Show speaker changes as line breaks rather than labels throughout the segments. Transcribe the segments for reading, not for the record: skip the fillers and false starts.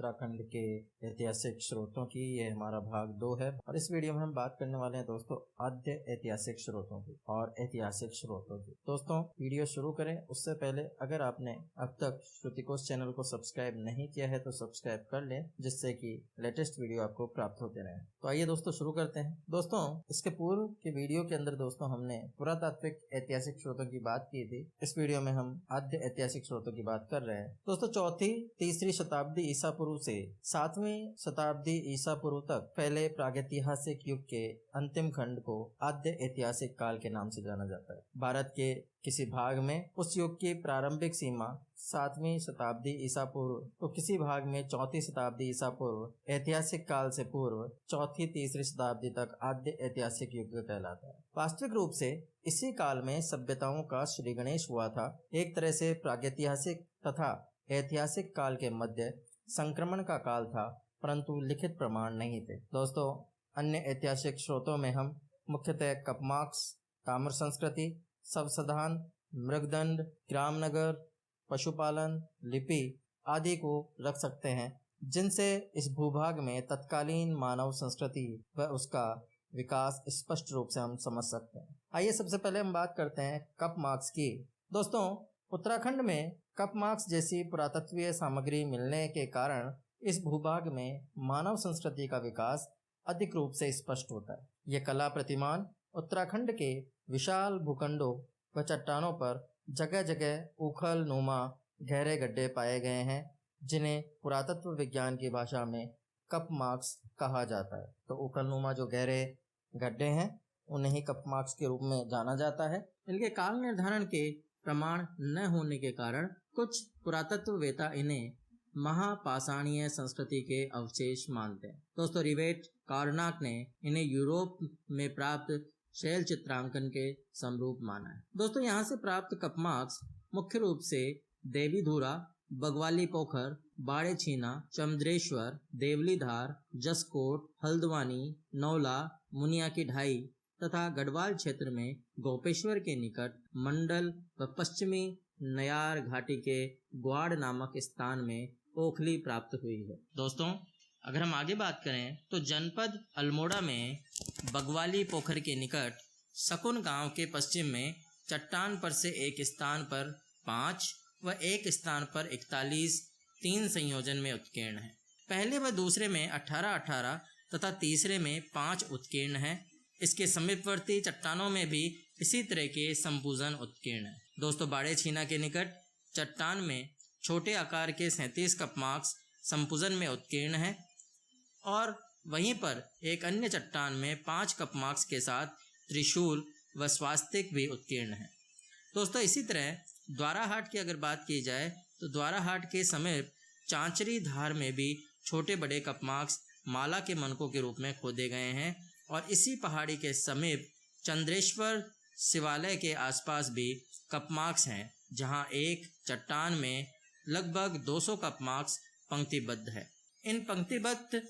उत्तराखंड के ऐतिहासिक स्रोतों की। ये हमारा भाग 2 है और इस वीडियो में हम बात करने वाले हैं दोस्तों आद्य ऐतिहासिक स्रोतों की और ऐतिहासिक स्रोतों की। दोस्तों वीडियो शुरू करें उससे पहले अगर आपने अब तक श्रुतिकोश चैनल को सब्सक्राइब नहीं किया है तो सब्सक्राइब कर लें, जिससे कि लेटेस्ट वीडियो आपको प्राप्त होते रहे। तो आइए दोस्तों शुरू करते हैं। दोस्तों इसके पूर्व के वीडियो के अंदर दोस्तों हमने पुरातात्विक ऐतिहासिक स्रोतों की बात की थी। इस वीडियो में हम आद्य ऐतिहासिक स्रोतों की बात कर रहे हैं। दोस्तों चौथी तीसरी शताब्दी ईसा पूर्व से 7वीं शताब्दी ईसा पूर्व तक फैले प्रागैतिहासिक युग के अंतिम खंड को आद्य ऐतिहासिक काल के नाम से जाना जाता है। भारत के किसी भाग में उस युग की प्रारंभिक सीमा 7वीं शताब्दी ईसा पूर्व तो किसी भाग में 4वीं शताब्दी ईसा पूर्व ऐतिहासिक काल से पूर्व 4वीं तीसरी शताब्दी तक आद्य ऐतिहासिक युग कहलाता है। वास्तविक रूप से इसी काल में सभ्यताओं का श्री गणेश हुआ था। एक तरह से प्रागैतिहासिक तथा ऐतिहासिक काल के मध्य संक्रमण का काल था, परंतु लिखित प्रमाण नहीं थे। दोस्तों अन्य ऐतिहासिक स्रोतों में हम मुख्यतः कपमार्क्स, ताम्र संस्कृति, शवसदान, मृगदंड, ग्रामनगर, पशुपालन, लिपि आदि को रख सकते हैं, जिनसे इस भूभाग में तत्कालीन मानव संस्कृति व उसका विकास स्पष्ट रूप से हम समझ सकते हैं। आइए सबसे पहले हम बात करते हैं कपमार्क्स की। दोस्तों उत्तराखंड में कपमार्क्स जैसी पुरातत्वीय सामग्री मिलने के कारण इस भूभाग में मानव संस्कृति का विकास अधिक रूप से स्पष्ट होता है। ये कला प्रतिमान उत्तराखंड के विशाल भूखंडों व चट्टानों पर जगह जगह उखल नुमा गहरे गड्ढे पाए गए हैं, जिन्हें पुरातत्व विज्ञान की भाषा में कपमार्क्स कहा जाता है। तो उखल नुमा जो गहरे गड्ढे हैं उन्हें ही कपमार्क्स के रूप में जाना जाता है। इनके काल निर्धारण के प्रमाण न होने के कारण कुछ पुरातत्ववेत्ता इन्हें महापाषाणीय संस्कृति के अवशेष मानते हैं। दोस्तों रिवेट कार्नाक ने इन्हें यूरोप में प्राप्त शैल चित्रांकन के समरूप माना है। दोस्तों यहाँ से प्राप्त कपमार्क्स मुख्य रूप से देवीधुरा, बगवाली पोखर, बाड़े छीना, चमद्रेश्वर, देवलीधार, जसकोट, हल्द्वानी, नौला, मुनिया की ढाई तथा गढ़वाल क्षेत्र में गोपेश्वर के निकट मंडल व पश्चिमी नयार घाटी के ग्वाड़ नामक स्थान में ओखली प्राप्त हुई है। दोस्तों अगर हम आगे बात करें तो जनपद अल्मोड़ा में बगवाली पोखर के निकट सकुन गांव के पश्चिम में चट्टान पर से एक स्थान पर 5 व एक स्थान पर 41 3 संयोजन में उत्कीर्ण है। पहले व दूसरे में 18-18 तथा तीसरे में 5 उत्कीर्ण है। इसके समीपवर्ती चट्टानों में भी इसी तरह के संपूजन उत्कीर्ण है। दोस्तों बाड़े छीना के निकट चट्टान में छोटे आकार के 37 कपमार्क्स संपूजन में उत्कीर्ण है और वहीं पर एक अन्य चट्टान में 5 कपमार्क्स के साथ त्रिशूल व स्वास्तिक भी उत्कीर्ण है। दोस्तों इसी तरह द्वाराहाट की अगर बात की जाए तो द्वाराहाट के समीप चांचरी धार में भी छोटे बड़े कपमार्क्स माला के मनकों के रूप में खोदे गए हैं और इसी पहाड़ी के समीप चंद्रेश्वर शिवालय के आसपास भी कपमार्क्स हैं, जहां एक चट्टान में लगभग 200 कपमार्क्स पंक्तिबद्ध है। इन पंक्तिबद्ध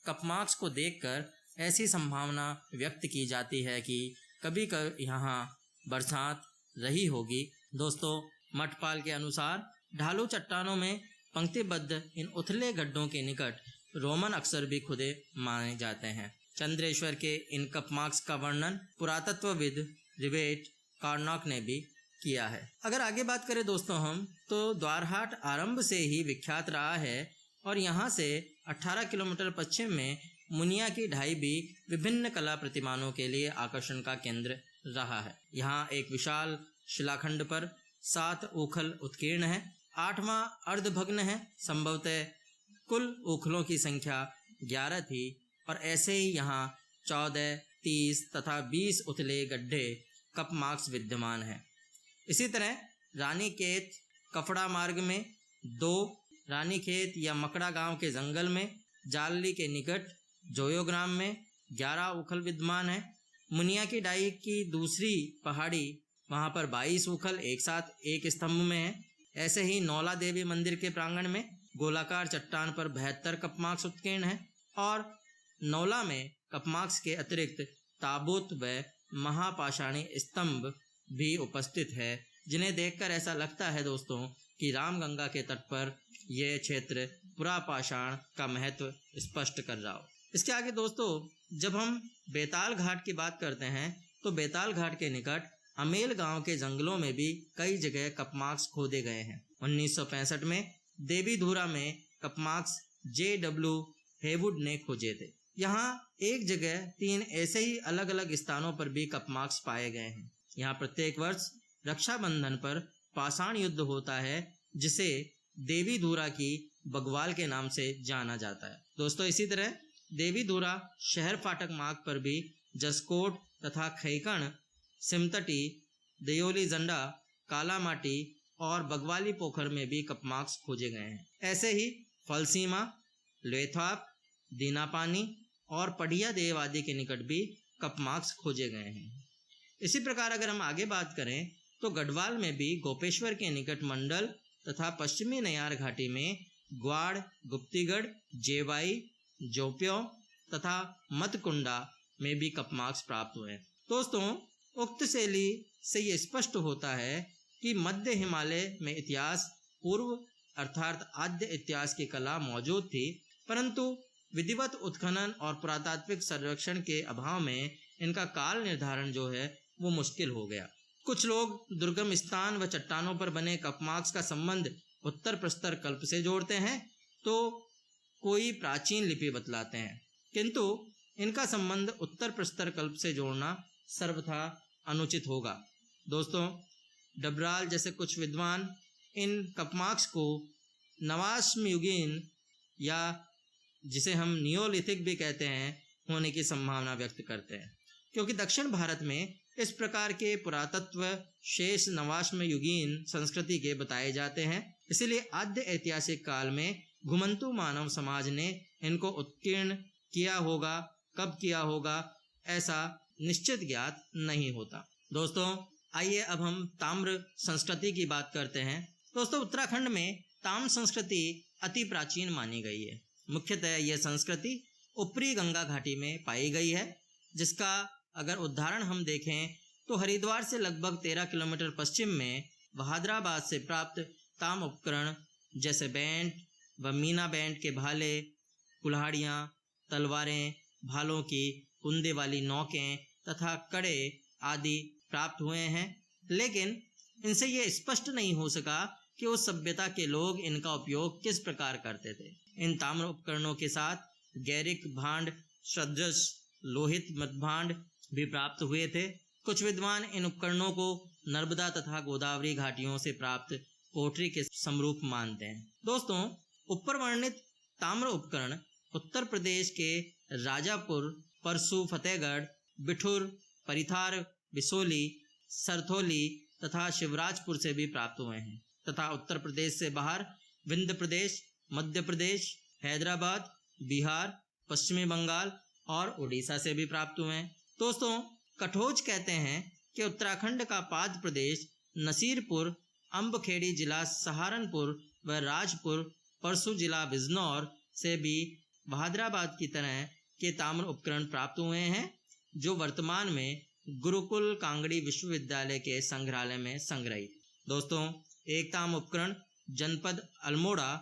कपमार्क्स को देखकर ऐसी संभावना व्यक्त की जाती है कि कभी कभी यहाँ बरसात रही होगी। दोस्तों मठपाल के अनुसार ढालू चट्टानों में पंक्तिबद्ध इन उथले गड्ढों के निकट रोमन अक्षर भी खुदे माने जाते हैं। चंद्रेश्वर के इन कपमार्क्स का वर्णन पुरातत्वविद रिवेट कार्नाक ने भी किया है। अगर आगे बात करें दोस्तों हम तो द्वारहाट आरंभ से ही विख्यात रहा है और यहाँ से 18 किलोमीटर पश्चिम में मुनिया की ढाई भी विभिन्न कला प्रतिमानों के लिए आकर्षण का केंद्र रहा है। यहाँ एक विशाल शिलाखंड पर 7 उखल उत्कीर्ण है, 8वां अर्धभग्न है। संभवतः कुल उखलों की संख्या 11 थी और ऐसे ही यहाँ 14, 30 तथा 20 उथले गड्ढे कपमार्क्स विद्यमान है। इसी तरह रानीखेत कफड़ा मार्ग में 2, रानीखेत या मकड़ा गांव के जंगल में, जालली के निकट जोयोग्राम में 11 उखल विद्यमान है। मुनिया की डाई की दूसरी पहाड़ी वहां पर 22 उखल एक साथ एक स्तंभ में है। ऐसे ही नौला देवी मंदिर के प्रांगण में गोलाकार चट्टान पर 72 कपमार्क्स उत्कीर्ण है और नौला में कपमार्क्स के अतिरिक्त ताबूत व महापाषाणी स्तंभ भी उपस्थित है, जिन्हें देखकर ऐसा लगता है दोस्तों कि रामगंगा के तट पर यह क्षेत्र पुरापाषाण का महत्व स्पष्ट कर रहा हो। इसके आगे दोस्तों जब हम बेताल घाट की बात करते हैं तो बेताल घाट के निकट अमेल गांव के जंगलों में भी कई जगह कपमार्क्स खोदे गए हैं। 1965 में देवीधुरा में कपमार्क्स J.W. हेवुड ने खोजे थे। यहाँ एक जगह 3 ऐसे ही अलग अलग स्थानों पर भी कपमार्क्स पाए गए हैं। यहाँ प्रत्येक वर्ष रक्षाबंधन पर पाषाण युद्ध होता है जिसे देवीधुरा की बगवाल के नाम से जाना जाता है। दोस्तों इसी तरह देवीधुरा शहर फाटक मार्ग पर भी जसकोट तथा खैकण, सिमतटी, दयोली जंडा, कालामाटी और बगवाली पोखर में भी कपमार्क्स खोजे गए हैं। ऐसे ही फलसीमा, लेथाप, दीनापानी और पढ़िया देव आदि के निकट भी कपमार्क्स खोजे गए हैं। इसी प्रकार अगर हम आगे बात करें तो गढ़वाल में भी गोपेश्वर के निकट मंडल तथा पश्चिमी नयार घाटी में ग्वाड़, गुप्तीगढ़, जेवाई, जोप्यो तथा मतकुंडा में भी कपमार्क्स प्राप्त हुए। दोस्तों उक्त शैली से ये स्पष्ट होता है कि मध्य हिमालय में इतिहास पूर्व अर्थात आद्य इतिहास की कला मौजूद थी, परंतु विधिवत उत्खनन और पुरातात्विक सर्वेक्षण के अभाव में इनका काल निर्धारण जो है वो मुश्किल हो गया। कुछ लोग दुर्गम स्थान व चट्टानों पर बने कपमार्क्स का संबंध उत्तर प्रस्तर कल्प से जोड़ते हैं तो कोई प्राचीन लिपि बतलाते हैं, किंतु इनका संबंध उत्तर प्रस्तर कल्प से जोड़ना सर्वथा अनुचित होगा। दोस्तों डबराल जैसे कुछ विद्वान इन कपमार्क्स को नवाश्मयुगीन या जिसे हम नियोलिथिक भी कहते हैं होने की संभावना व्यक्त करते हैं, क्योंकि दक्षिण भारत में इस प्रकार के पुरातत्व शेष नवाश्मयुगीन संस्कृति के बताए जाते हैं। इसलिए आद्य ऐतिहासिक काल में घुमंतु मानव समाज ने इनको उत्कीर्ण किया होगा, कब किया होगा ऐसा निश्चित ज्ञात नहीं होता। दोस्तों आइए अब हम ताम्र संस्कृति की बात करते हैं। दोस्तों उत्तराखंड में ताम्र संस्कृति अति प्राचीन मानी गई है। मुख्यतः यह संस्कृति ऊपरी गंगा घाटी में पाई गई है, जिसका अगर उदाहरण हम देखें तो हरिद्वार से लगभग 13 किलोमीटर पश्चिम में बहादुराबाद से प्राप्त ताम्र उपकरण जैसे बैंड व मीना बैंड के भाले, कुल्हाड़ियाँ, तलवारें, भालों की कुंदे वाली नौकें तथा कड़े आदि प्राप्त हुए हैं, लेकिन इनसे ये स्पष्ट नहीं हो सका कि उस सभ्यता के लोग इनका उपयोग किस प्रकार करते थे। इन ताम्र उपकरणों के साथ गैरिक भांड, सदृश लोहित मृद्भांड भी प्राप्त हुए थे। कुछ विद्वान इन उपकरणों को नर्मदा तथा गोदावरी घाटियों से प्राप्त पोटरी के समरूप मानते हैं। दोस्तों ऊपर वर्णित ताम्र उपकरण उत्तर प्रदेश के राजापुर, परसू, फतेहगढ़, बिठुर, परिथार, बिसोली, सरथोली तथा शिवराजपुर से भी प्राप्त हुए हैं तथा उत्तर प्रदेश से बाहर विंध्य प्रदेश, मध्य प्रदेश, हैदराबाद, बिहार, पश्चिमी बंगाल और उड़ीसा से भी प्राप्त हुए हैं। दोस्तों कठोज कहते हैं कि उत्तराखंड का पाद प्रदेश नसीरपुर, अम्बखेड़ी जिला सहारनपुर व राजपुर, परसू जिला बिजनौर से भी बहादुराबाद की तरह के ताम्र उपकरण प्राप्त हुए हैं, जो वर्तमान में गुरुकुल कांगड़ी विश्वविद्यालय के संग्रहालय में संग्रहित। दोस्तों एक ताम्र उपकरण जनपद अल्मोड़ा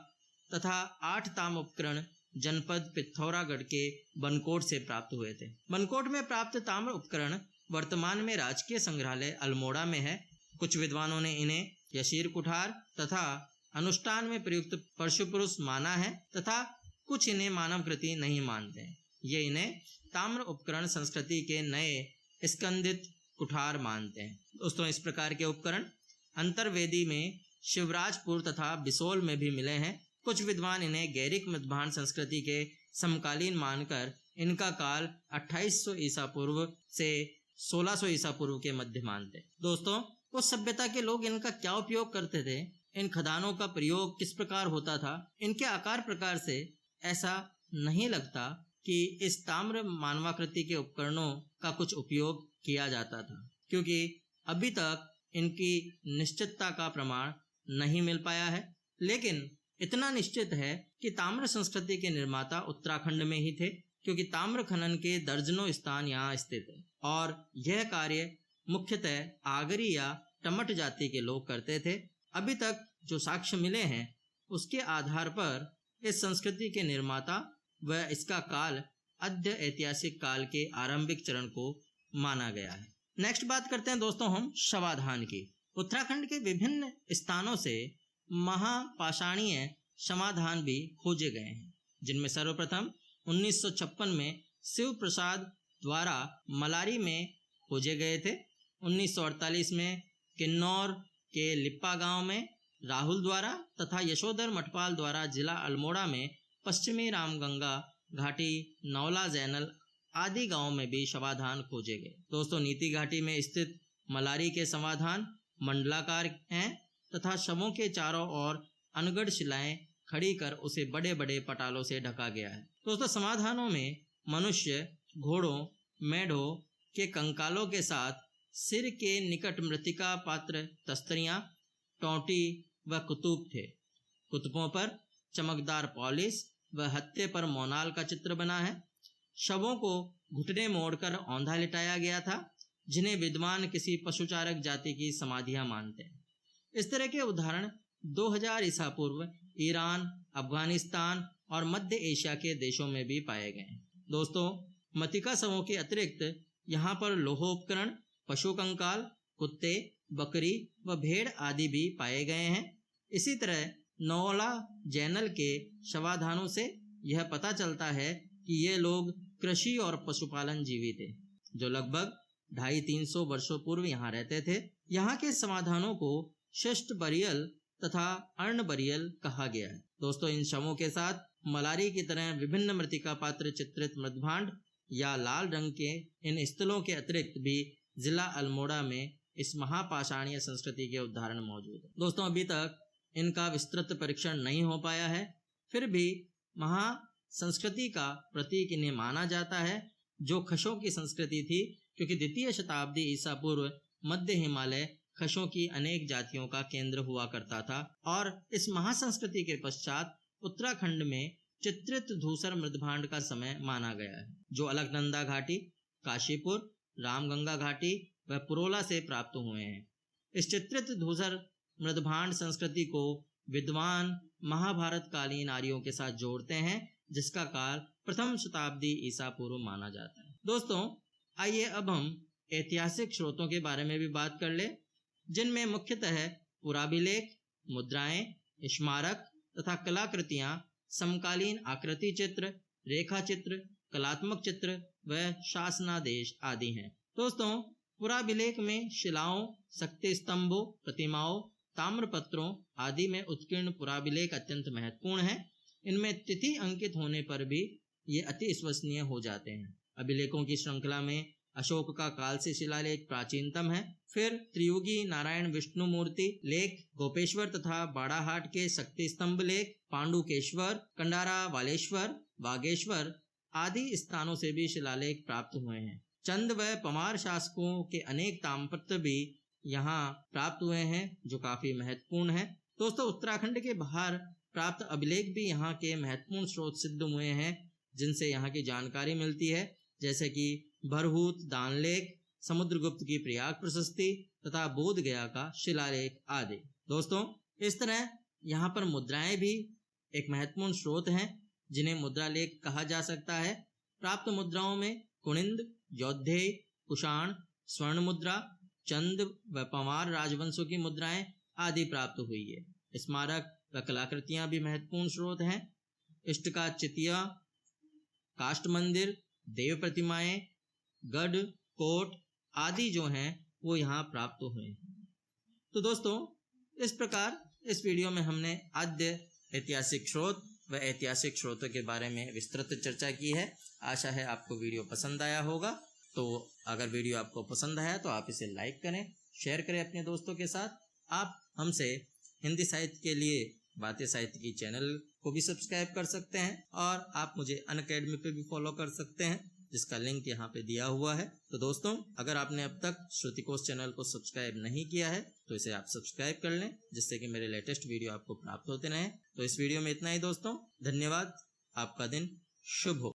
तथा 8 ताम्र उपकरण जनपद पिथौरागढ़ के बनकोट से प्राप्त हुए थे। बनकोट में प्राप्त ताम्र उपकरण वर्तमान में राजकीय संग्रहालय अल्मोड़ा में है। कुछ विद्वानों ने इन्हें यशीर कुठार तथा अनुष्ठान में प्रयुक्त परशुपुरुष माना है तथा कुछ इन्हें मानव कृति नहीं मानते हैं। ये इन्हें ताम्र उपकरण संस्कृति के नए स्कंदित कुठार मानते हैं। दोस्तों इस प्रकार के उपकरण अंतर्वेदी में शिवराजपुर तथा बिसोल में भी मिले हैं। कुछ विद्वान इन्हें गैरिक मृद्भांड संस्कृति के समकालीन मानकर इनका काल 2800 ईसा पूर्व से 1600 ईसा पूर्व के मध्य मानते। दोस्तों उस सभ्यता के लोग इनका क्या उपयोग करते थे, इन खदानों का प्रयोग किस प्रकार होता था, इनके आकार प्रकार से ऐसा नहीं लगता कि इस ताम्र मानवाकृति के उपकरणों का कुछ उपयोग किया जाता था, क्योंकि अभी तक इनकी निश्चितता का प्रमाण नहीं मिल पाया है। लेकिन इतना निश्चित है कि ताम्र संस्कृति के निर्माता उत्तराखंड में ही थे, क्योंकि ताम्र खनन के दर्जनों स्थान यहाँ स्थित है और यह कार्य मुख्यतः आगरी या टमट जाति के लोग करते थे। अभी तक जो साक्ष्य मिले हैं उसके आधार पर इस संस्कृति के निर्माता व इसका काल आद्य ऐतिहासिक काल के आरंभिक चरण को माना गया है। नेक्स्ट बात करते हैं दोस्तों हम शवाधान की। उत्तराखंड के विभिन्न स्थानों से महापाषाणीय समाधान भी खोजे गए हैं, जिनमें सर्वप्रथम 1956 में शिव प्रसाद द्वारा मलारी में खोजे गए थे। 1948 में किन्नौर के लिप्पा गांव में राहुल द्वारा तथा यशोधर मठपाल द्वारा जिला अल्मोड़ा में पश्चिमी रामगंगा घाटी, नौला, जैनल आदि गांवों में भी समाधान खोजे गए। दोस्तों नीति घाटी में स्थित मलारी के समाधान मंडलाकार हैं तथा शवों के चारों ओर अनगढ़ शिलाएं खड़ी कर उसे बड़े बड़े पटालों से ढका गया है। दोस्तों समाधानों में मनुष्य, घोड़ों, मेढ़ों के कंकालों के साथ सिर के निकट मृतिका पात्र, तस्तरियां, टोंटी व कुतुब थे। कुतुबों पर चमकदार पॉलिश व हत्थे पर मोनाल का चित्र बना है। शवों को घुटने मोड़कर औंधा लिटाया गया था, जिन्हें विद्वान किसी पशुचारक जाति की समाधियां मानते हैं। इस तरह के उदाहरण 2000 ईसा पूर्व ईरान, अफगानिस्तान और मध्य एशिया के देशों में भी पाए गए हैं। दोस्तों मृतिका शवों के अतिरिक्त यहाँ पर लोहोपकरण, पशु कंकाल, कुत्ते, बकरी व भेड़ आदि भी पाए गए हैं। इसी तरह नौला, जैनल के शवाधानों से यह पता चलता है कि ये लोग कृषि और पशुपालन जीवी थे, जो लगभग 250-300 वर्षों पूर्व यहाँ रहते थे। यहाँ के समाधानों को शिष्ट बरियल तथा अर्ण बरियल कहा गया है। दोस्तों इन शवों के साथ मलारी की तरह विभिन्न मृतिका पात्र चित्रित मृदभांड या लाल रंग के इन स्थलों के अतिरिक्त भी जिला अल्मोड़ा में इस महापाषाणीय संस्कृति के उदाहरण मौजूद है। दोस्तों अभी तक इनका विस्तृत परीक्षण नहीं हो पाया है, फिर भी महा संस्कृति का प्रतीक इन्हें माना जाता है, जो खशों की संस्कृति थी, क्योंकि द्वितीय शताब्दी ईसा पूर्व मध्य हिमालय खशों की अनेक जातियों का केंद्र हुआ करता था और इस महासंस्कृति के पश्चात उत्तराखंड में चित्रित धूसर मृदभांड का समय माना गया है, जो अलकनंदा घाटी, काशीपुर, रामगंगा घाटी व पुरोला से प्राप्त हुए हैं। इस चित्रित धूसर मृदभांड संस्कृति को विद्वान महाभारत कालीन आर्यों के साथ जोड़ते हैं, जिसका काल प्रथम शताब्दी ईसा पूर्व माना जाता है। दोस्तों आइए अब हम ऐतिहासिक स्रोतों के बारे में भी बात कर ले, जिनमें मुख्यतः पुराभिलेख, मुद्राएं, स्मारक तथा कलाकृतियां, समकालीन आकृति चित्र, रेखा चित्र, कलात्मक चित्र व शासनादेश आदि हैं। दोस्तों पुराभिलेख में शिलाओं, शक्ति स्तंभों, प्रतिमाओं, ताम्रपत्रों आदि में उत्कीर्ण पुराभिलेख अत्यंत महत्वपूर्ण है। इनमें तिथि अंकित होने पर भी ये अति विश्वसनीय हो जाते हैं। अभिलेखों की श्रृंखला में अशोक का कालसी शिलालेख प्राचीनतम है, फिर त्रियुगी नारायण विष्णु मूर्ति लेख, गोपेश्वर तथा बाड़ाहाट के शक्ति स्तंभ लेख, पांडुकेश्वर, कंडारा वालेश्वर, बागेश्वर आदि स्थानों से भी शिलालेख प्राप्त हुए हैं। चंद व पमार शासकों के अनेक ताम्रपत्र भी यहाँ प्राप्त हुए हैं, जो काफी महत्वपूर्ण है। दोस्तों उत्तराखंड के बाहर प्राप्त अभिलेख भी यहाँ के महत्वपूर्ण स्रोत सिद्ध हुए हैं, जिनसे यहाँ की जानकारी मिलती है, जैसे कि भरहूत दानलेख, समुद्रगुप्त की प्रयाग प्रशस्ति तथा बोध गया का शिलालेख आदि। दोस्तों इस तरह यहाँ पर मुद्राएं भी एक महत्वपूर्ण स्रोत हैं, जिन्हें मुद्रा लेख कहा जा सकता है। प्राप्त मुद्राओं में कुनिंद, यौधेय, कुषाण, स्वर्ण मुद्रा, चंद व पवार राजवंशों की मुद्राएं आदि प्राप्त हुई है। स्मारक व कलाकृतियां भी महत्वपूर्ण स्रोत हैं। इष्टका चितिया, काष्ठ मंदिर, देव प्रतिमाएं, गढ़, कोट आदि जो हैं वो यहाँ प्राप्त हुए हैं। तो दोस्तों इस प्रकार इस वीडियो में हमने आद्य ऐतिहासिक स्रोत व ऐतिहासिक स्रोतों के बारे में विस्तृत चर्चा की है। आशा है आपको वीडियो पसंद आया होगा। तो अगर वीडियो आपको पसंद आया तो आप इसे लाइक करें, शेयर करें अपने दोस्तों के साथ। आप हमसे हिंदी साहित्य के लिए बातें साहित्य की चैनल को भी सब्सक्राइब कर सकते हैं और आप मुझे अनअकैडमी पे भी फॉलो कर सकते हैं, जिसका लिंक यहाँ पे दिया हुआ है। तो दोस्तों अगर आपने अब तक श्रुतिकोश चैनल को सब्सक्राइब नहीं किया है तो इसे आप सब्सक्राइब कर लें, जिससे कि मेरे लेटेस्ट वीडियो आपको प्राप्त होते रहें। तो इस वीडियो में इतना ही दोस्तों, धन्यवाद। आपका दिन शुभ हो।